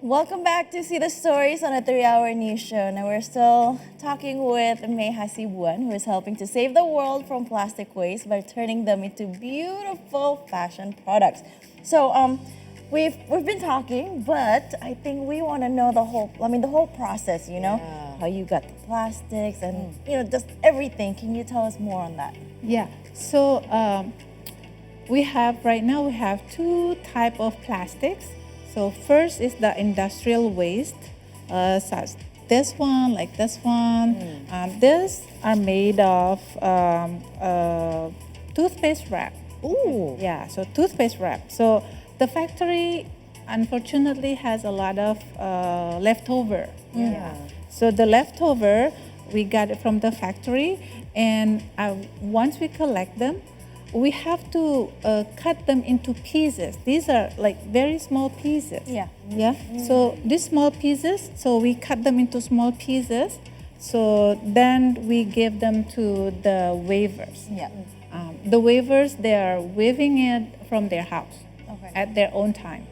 Welcome back to See the Stories on a 3-hour news show. Now we're still talking with Mey Hasibuan, who is helping to save the world from plastic waste by turning them into beautiful fashion products. So we've been talking, but I think we want to know the whole process, how you got the plastics and just everything. Can you tell us more on that? Yeah. So we have two type of plastics. So first is the industrial waste, such this one, like this one. These are made of toothpaste wrap. Ooh. Yeah, so toothpaste wrap. So the factory, unfortunately, has a lot of leftover. Yeah. So the leftover, we got it from the factory, and once we collect them, we have to cut them into pieces. These are like very small pieces. Yeah. Yeah. So these small pieces, so we cut them into small pieces. So then we give them to the weavers. Yeah. The weavers, they are weaving it from their house Okay. at their own time,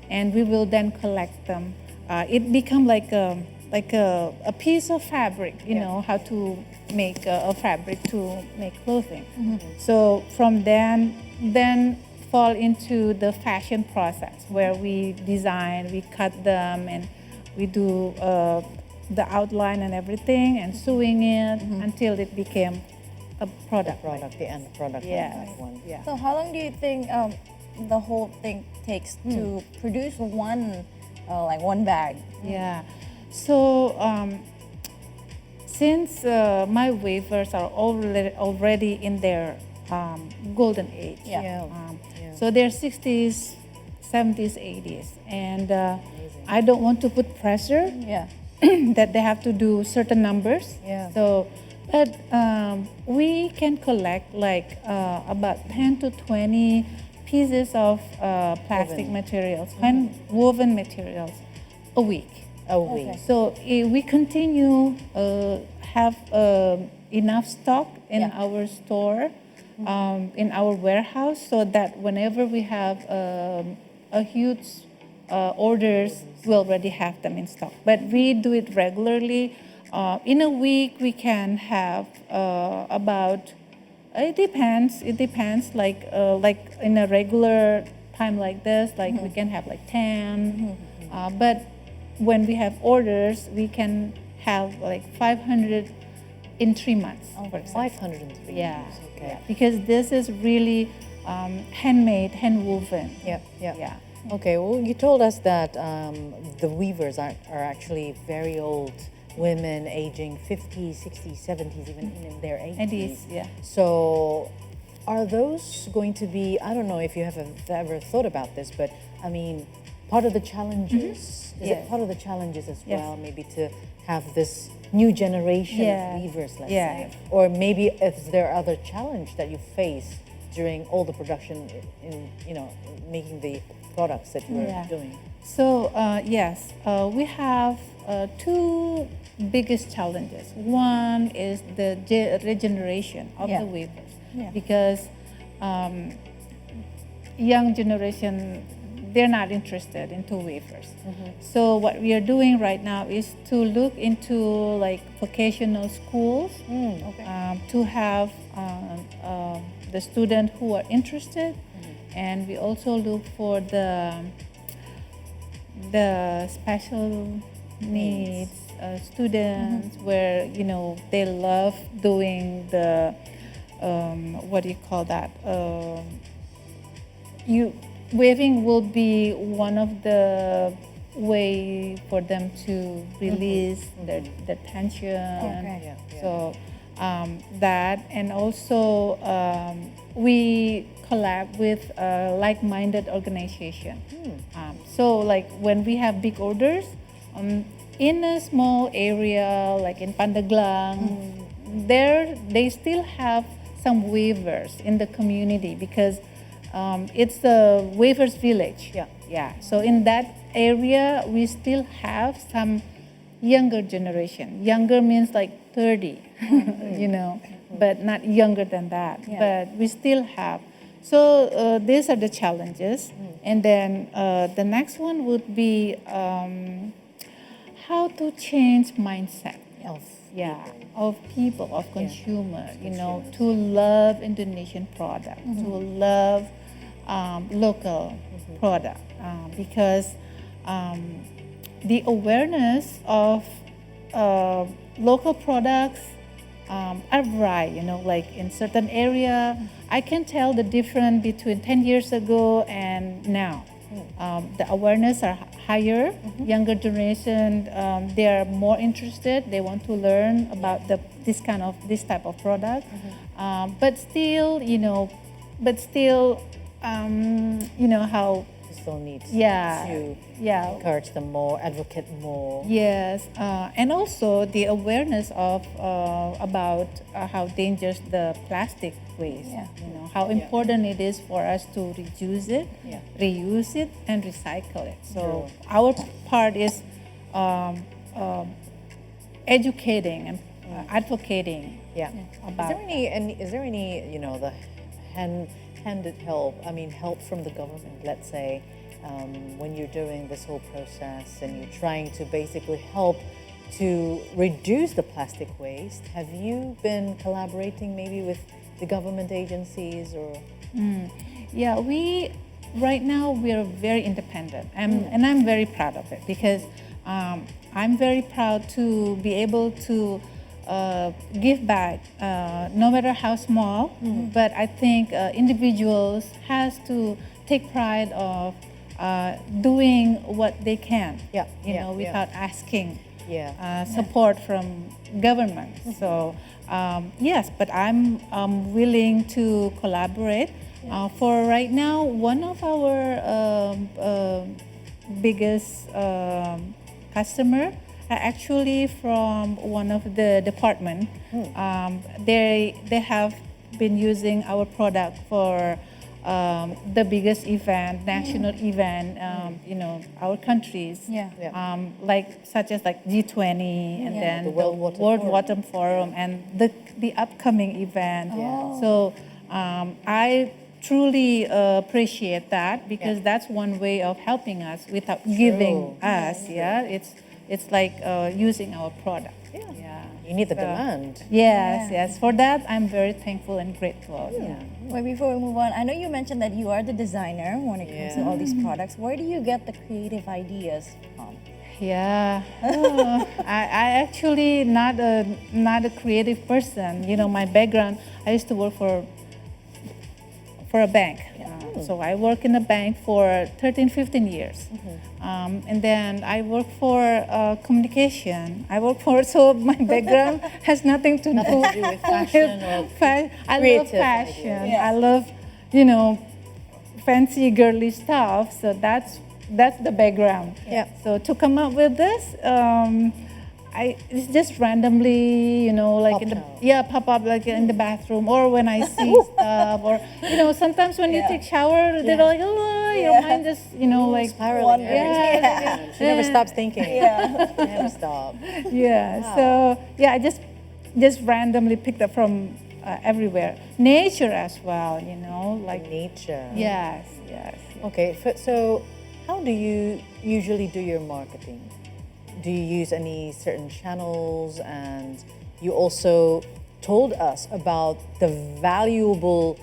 and we will then collect them. It become like a piece of fabric. You know how to make a fabric to make clothing. So from then fall into the fashion process where we design, we cut them, and we do the outline and everything, and sewing it until it became a product. The end product. Yes. That one. Yeah. So how long do you think the whole thing takes to produce one bag? Yeah. So since my weavers are already in their golden age, Yeah. so they're 60s, 70s, 80s, and I don't want to put pressure Yeah. that they have to do certain numbers. Yeah. So, but we can collect like about 10 to 20 pieces of plastic materials, woven materials a week. A week. Okay. So we continue have enough stock in Yeah. our store, in our warehouse, so that whenever we have a huge orders, we already have them in stock. But we do it regularly. In a week, we can have about. It depends. It depends. Like in a regular time like this, like we can have like 10. But when we have orders, we can have like 500 in 3 months. For example. 503. Yeah. Okay. Yeah. Because this is really handmade, hand woven. Yeah. Yeah. Okay. Well, you told us that the weavers are actually very old women, aging 50s, 60s, 70s, even in their 80s. It is, yeah. So, are those going to be? I don't know if you have ever thought about this, but I mean, part of the challenges. Is Yes. it part of the challenges as Yes. well? Maybe to have this new generation Yeah. of weavers, let's Yeah. say, or maybe if there are other challenge that you face during all the production in making the products that you are doing. So yes, we have two biggest challenges. One is the regeneration of Yeah. the weavers, Yeah. because young generation, they're not interested into weavers. So what we are doing right now is to look into like vocational schools, to have the students who are interested, and we also look for the special needs students where they love doing the what do you call that? Weaving will be one of the way for them to release their tension. Okay. So that, and also we collab with a like-minded organization. So like when we have big orders, in a small area like in Pandeglang, they still have some weavers in the community, because it's a weavers village. Yeah. So in that area, we still have some younger generation. Younger means like 30, but not younger than that. Yeah. But we still have. So these are the challenges. And then the next one would be how to change mindset. Of Yeah, people. of people, of consumer, you know, to love Indonesian product, to love local product, because the awareness of local products are right, you know, like in certain area, I can tell the difference between 10 years ago and now. The awareness are higher, younger generation, they are more interested, they want to learn about this type of product. But still, you know, how, You still need yeah, to yeah. encourage them more, advocate more. Yes, and also the awareness of about how dangerous the plastic waste. Yeah. You know how important it is for us to reduce it, Yeah. reuse it, and recycle it. So True. our part is educating and advocating. Yeah. About Is there any you know the handed help? I mean, help from the government. Let's say when you're doing this whole process and you're trying to basically help to reduce the plastic waste. Have you been collaborating maybe with the government agencies or? Yeah, right now we are very independent, and I'm very proud of it because I'm very proud to be able to give back, no matter how small. But I think individuals has to take pride of doing what they can. Yeah, you yeah, know, yeah. without asking Yeah. support from government. So yes, but I'm willing to collaborate. For right now, one of our biggest customer are actually from one of the department. They have been using our product for the biggest event, national event, you know, our countries, Yeah. Yeah. like such as like G20 and then The World Water World Forum. Water Forum and the upcoming event. Yeah. So I truly appreciate that because Yeah. that's one way of helping us without giving us. Yeah, it's like using our product. Yeah. Yeah. You need the So- demand. Yes, yes. For that, I'm very thankful and grateful. Yeah. Wait, before we move on, I know you mentioned that you are the designer when it comes to all these products. Where do you get the creative ideas from? Yeah, I actually not a creative person. You know, my background. I used to work for a bank. So I work in a bank for 13, 15 years. And then I work for communication. So my background has nothing to Nothing do to do with fashion or I love creative fashion. ideas. Yeah. I love, you know, fancy girly stuff. So that's the background. Yeah. So to come up with this, it's just randomly, you know, like Popped out. pop up like in the bathroom or when I see stuff or you know sometimes when you Yeah. take shower, they're like, oh, your mind just you know like Spiraling. Wondering. Yeah. She never stops thinking. Yeah. Never stop. yeah. Wow. So yeah, I just randomly picked up from everywhere. Nature as well, you know, like Nature. yes. Okay, so how do you usually do your marketing? Do you use any certain channels? And you also told us about the valuable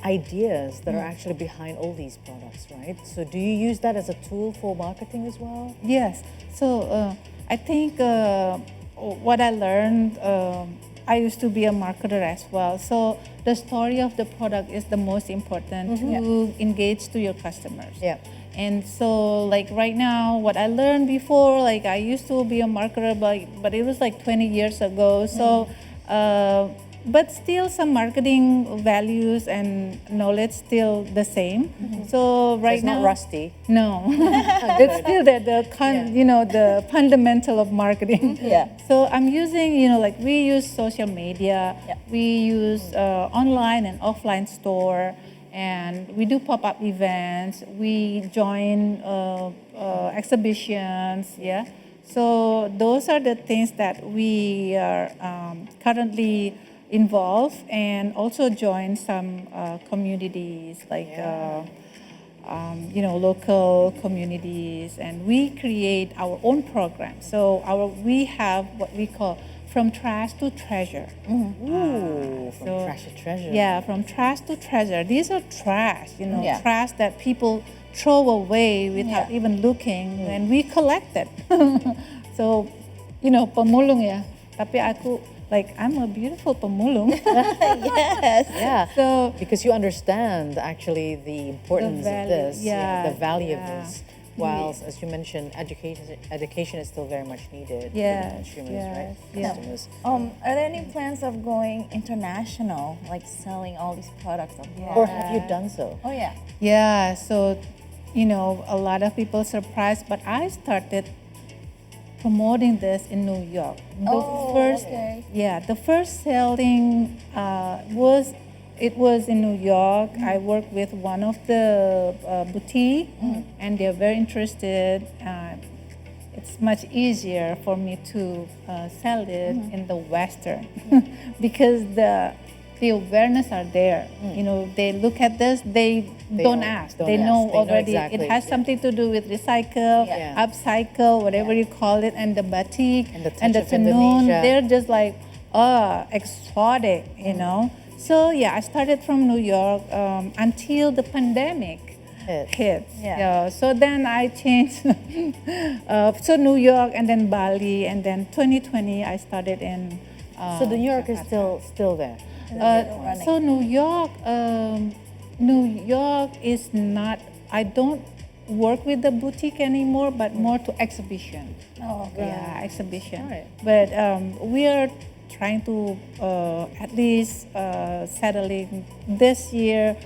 ideas that are actually behind all these products, right? So do you use that as a tool for marketing as well? Yes. So I think what I learned, I used to be a marketer as well. So the story of the product is the most important to engage to your customers. Yeah. And so like right now, what I learned before, like I used to be a marketer, but it was like 20 years ago. So, but still some marketing values and knowledge still the same. So right It's now, not rusty. no, it's still you know, the fundamental of marketing. Yeah. So I'm using, you know, like we use social media, Yeah. we use online and offline store, and we do pop-up events. We join exhibitions. Yeah. So those are the things that we are currently involved and also join some communities like local communities, and we create our own program. So we have what we call from trash to treasure. Ooh, from trash to treasure. Yeah, from trash to treasure. These are trash, Yeah. trash that people throw away without Yeah. even looking, and we collect it. So, pemulung ya. Tapi aku, I'm a beautiful pemulung. Yes. Yeah, So, because you understand actually the importance of value, this, yeah, the value of yeah. this. Whilst, as you mentioned, education is still very much needed for the Yes, consumers, yes, right? yeah. Customers. Are there any plans of going international, like selling all these products abroad? Or have you done so? Oh yeah. yeah, so, a lot of people surprised, but I started promoting this in New York. Okay. Yeah, the first selling was in New York. I worked with one of the boutique, and they're very interested. It's much easier for me to sell it in the Western because the awareness are there. They look at this, they don't ask. They know already. exactly. It has something to do with recycle, Yeah. upcycle, whatever you call it, and the batik And the touch and the of tanoon. Indonesia. They're just like, exotic, So yeah, I started from New York until the pandemic hit. Yeah. So then I changed. So New York and then Bali, and then 2020 I started in. So the New York is still there. So New York is not. I don't work with the boutique anymore, but more to exhibition. Oh, okay. Yeah, exhibition. Alright. But we are trying to at least settling this year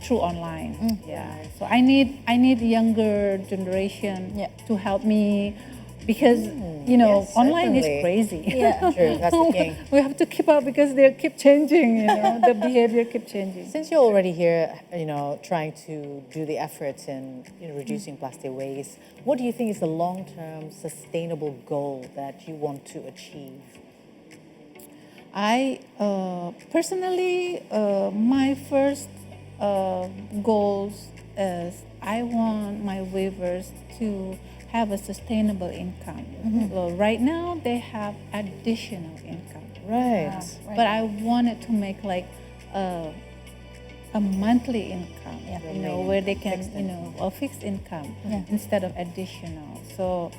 through online. Yeah. So I need younger generation Yeah. to help me because yes, online is certainly. crazy. Yeah. True, that's the king. We have to keep up because they keep changing. The behavior keep changing. Since you're already here, trying to do the efforts in reducing plastic waste, what do you think is the long-term sustainable goal that you want to achieve? I personally, my first goals is I want my weavers to have a sustainable income. Well, right now they have additional income, Right. but I wanted to make like a monthly income, where they can, a fixed income instead of additional. So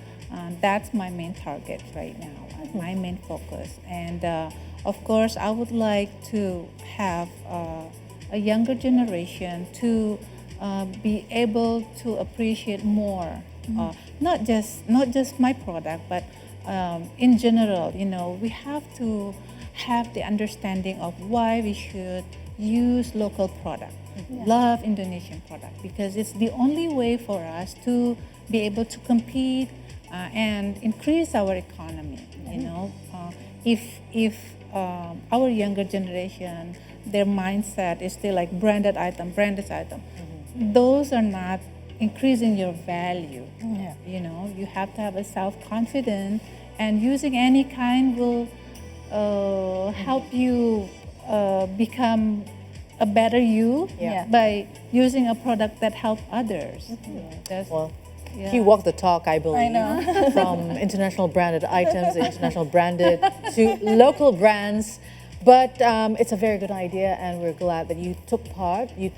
that's my main target right now, my main focus. And of course, I would like to have a younger generation to be able to appreciate more, not just my product, but in general. We have to have the understanding of why we should use local product, love Indonesian product, because it's the only way for us to be able to compete and increase our economy. If our younger generation, their mindset is still like branded item, those are not increasing your value. You have to have a self-confidence, and using any kind will help you become a better you by using a product that help others. Well, he walked the talk, I believe. I know. From international branded items, international branded, to local brands. But it's a very good idea, and we're glad that you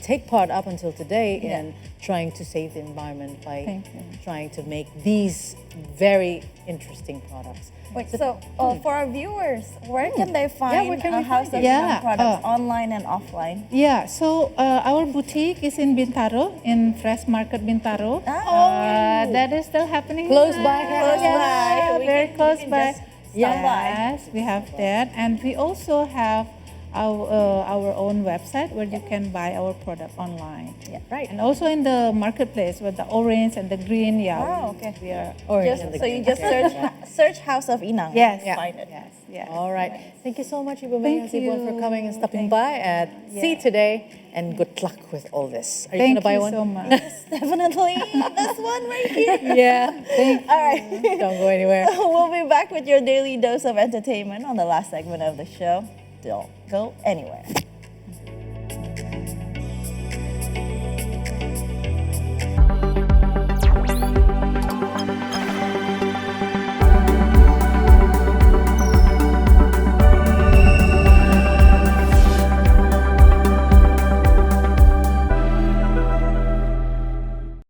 take part up until today in trying to save the environment by trying to make these very interesting products. Wait, so for our viewers, where can they find where can we House find of you? Inang products, online and offline? Yeah, so our boutique is in Bintaro, in Fresh Market Bintaro. That is still happening. Close by. Close by. We Very can- close we can by. just stop by. Yes, we have that, and we also have our own website where you can buy our product online. Yeah. Right. And also in the marketplace with the orange and the green. Oh, okay. We are. Orange Just, and the so you green. just search House of Inang. Yes. Find it. Yes. Yes. All right. Thank you so much, Ibu Thank Mey Hasibuan, for you. coming and stopping Thank by at See Today, and good luck with all this. Are you Thank gonna buy you one? so much. Definitely this one right here. Yeah. All right. Don't go anywhere. We'll be back with your daily dose of entertainment on the last segment of the show. don't go anywhere.